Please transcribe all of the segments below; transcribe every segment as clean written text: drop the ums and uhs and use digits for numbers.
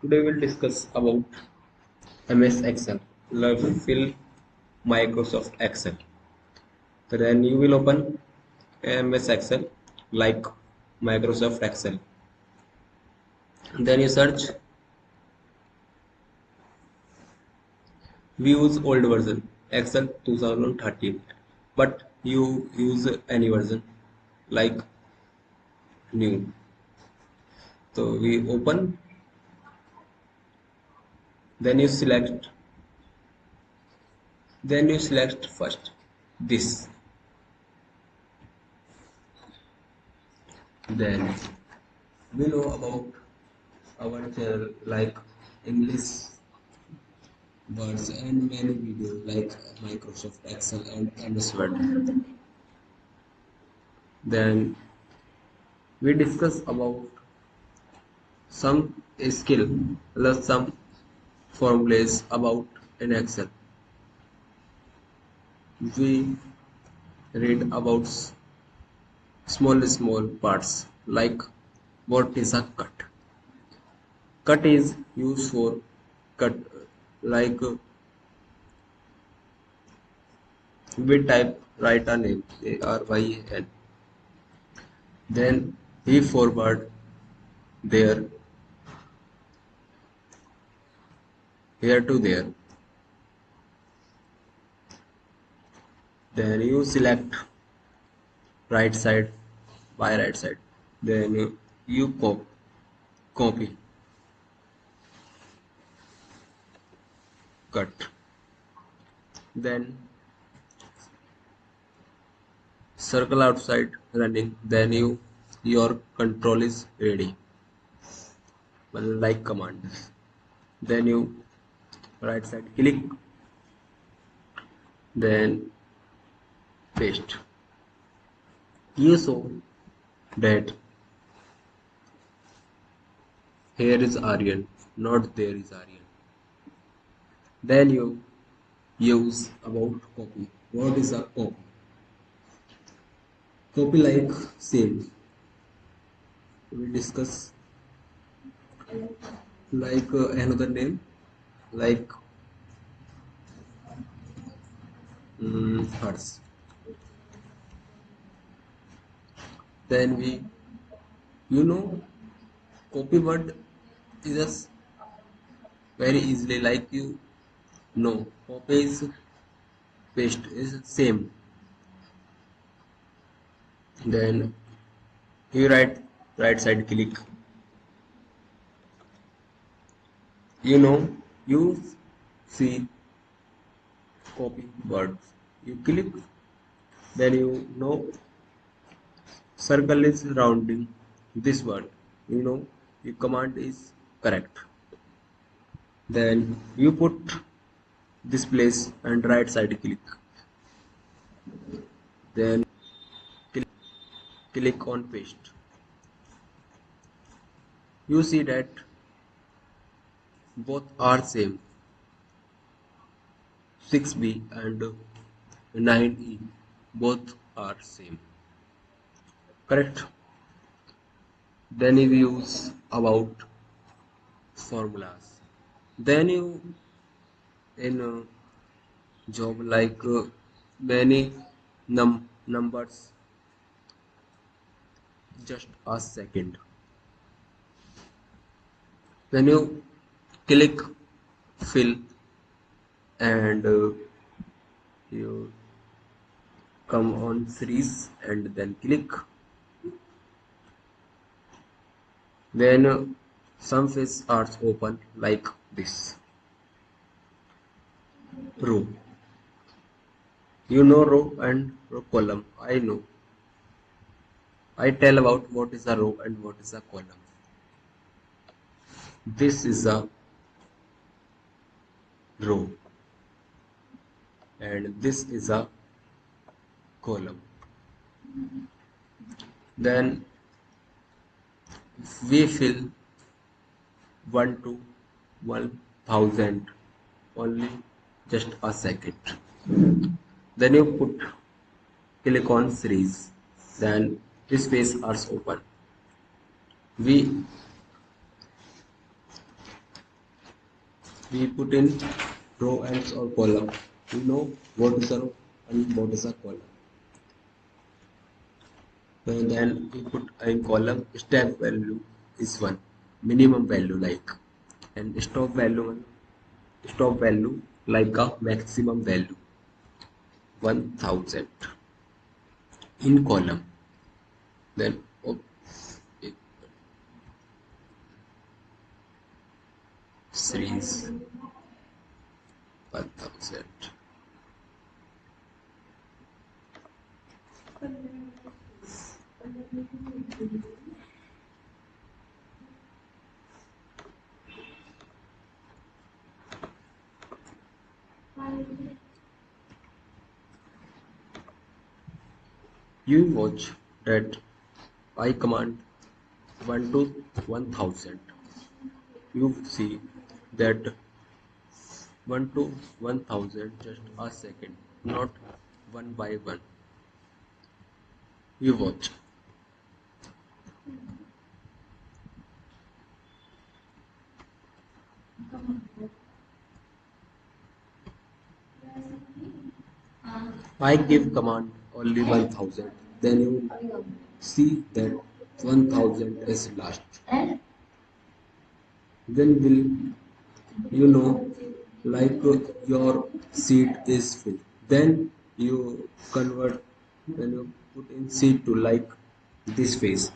Today we'll discuss about MS Excel. Love fill Microsoft Excel. Then you will open MS Excel like Microsoft Excel. Then you search. We use old version Excel 2013, but you use any version like new. So we open. Then you select. Then you select first this. Then we know about our channel like English words and many videos like Microsoft Excel and MS Word. Then we discuss about some skill plus some formulas about in Excel. We read about small parts like what is a cut. Cut is used for cut like we type write a name ARYAN. Then he forward there here to there. Then you select right side by right side. Then you copy cut. Then circle outside running. Then your control is ready. Well, like command. Then you right side click. Then paste. You saw that here is Aryan, not there is Aryan. Then you use about copy. What is a copy? Copy like same. We discuss like another name like hers. Then you know copy word is just very easily like you know copy is paste is same. Then you right side click. You know you see copy words. You click. Then you know circle is rounding this word. You know your command is correct. Then you put this place and right side click. Then click on paste. You see that both are same 6B and 9E both are same, correct. Then you use about formulas. Then you in job like many numbers just a second. Then you click fill and you come on series and then click. Then some fields are open like this. Row. You know row and row column. I know. I tell about what is a row and what is a column. This is a row and this is a column. Then we fill 1 to 1000 only just a second. Then you click on series. Then this page is open. We we put in row and or column. We know what is a row and what is a column. And then we put in column step value is 1, minimum value like, and stop value like a maximum value 1000 in column. Then series 1000. You watch that I command 1 to 1000. You see that 1 to 1000 just a second, not one by one. You watch. I give command only 1000. Then you see that 1000 is last. Then will you know like your seat is full. Then you convert, then you put in seat to like this phase.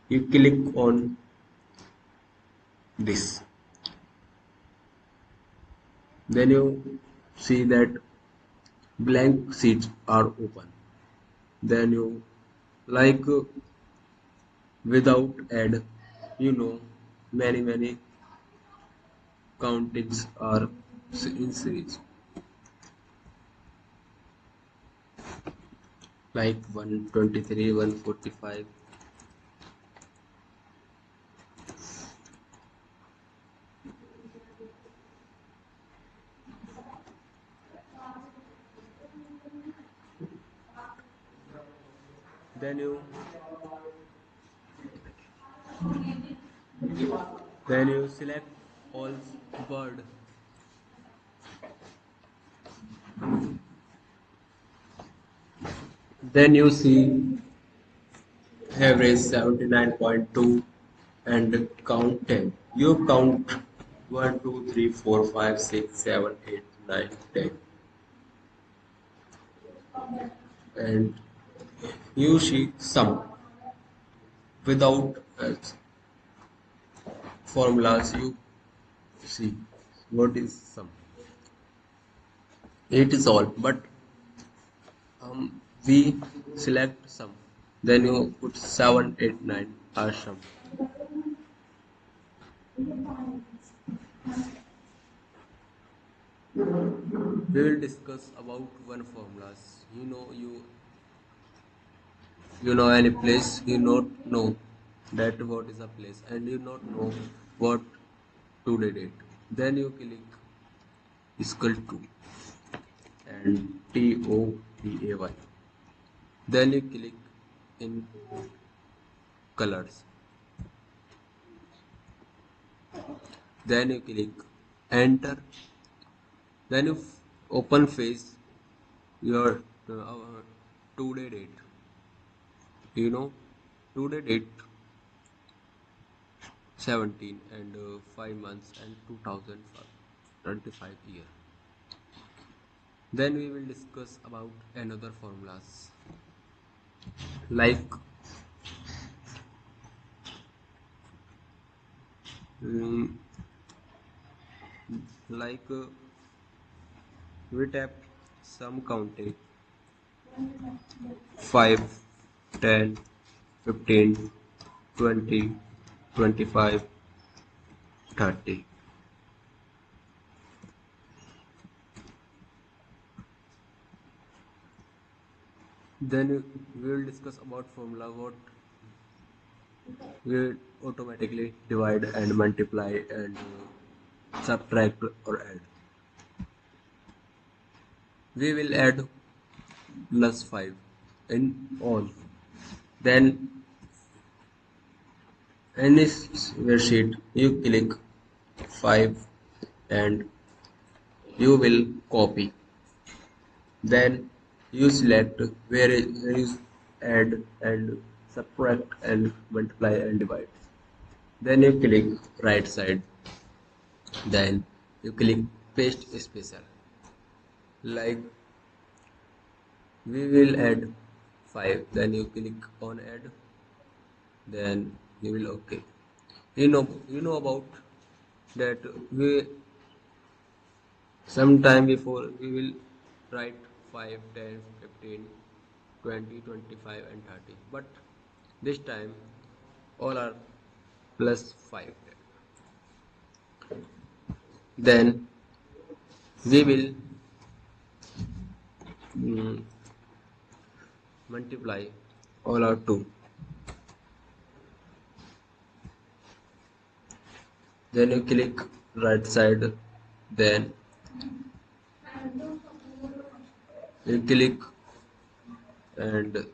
You click on this. Then you see that blank seats are open. Then you like without add, you know, many countings are in series like 123, 145. Then you select all word. Then you see average 79.2 and count 10. You count 1, 2, 3, 4, 5, 6, 7, 8, 9, 10, and you see sum without formulas. You see what is sum. It is all, but we select sum. Then you put 7, 8, 9 are sum. We will discuss about one formulas. You know any place, you not know that what is a place, and you not know what today date. Then you click equal to and TOPAY. Then you click in colors. Then you click enter. Then you open face your today date. You know today date 17 and 5 months and 2025 year. Then we will discuss about another formulas like um, like we tap some counting 5, 10, 15, 20, 25, 30. Then we will discuss about formula what we automatically divide and multiply and subtract or add. We will add plus 5 in all. Then any worksheet you click 5 and you will copy. Then you select where is add and subtract and multiply and divide. Then you click right side. Then you click paste special. Like we will add 5. Then you click on add. Then you will okay. You know about that we sometime before we will write 5, 10, 15, 20, 25, and 30, but this time all are plus 5. Then we will mm, multiply all are 2. Then you click right side. Then you click and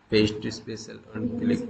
paste special and click.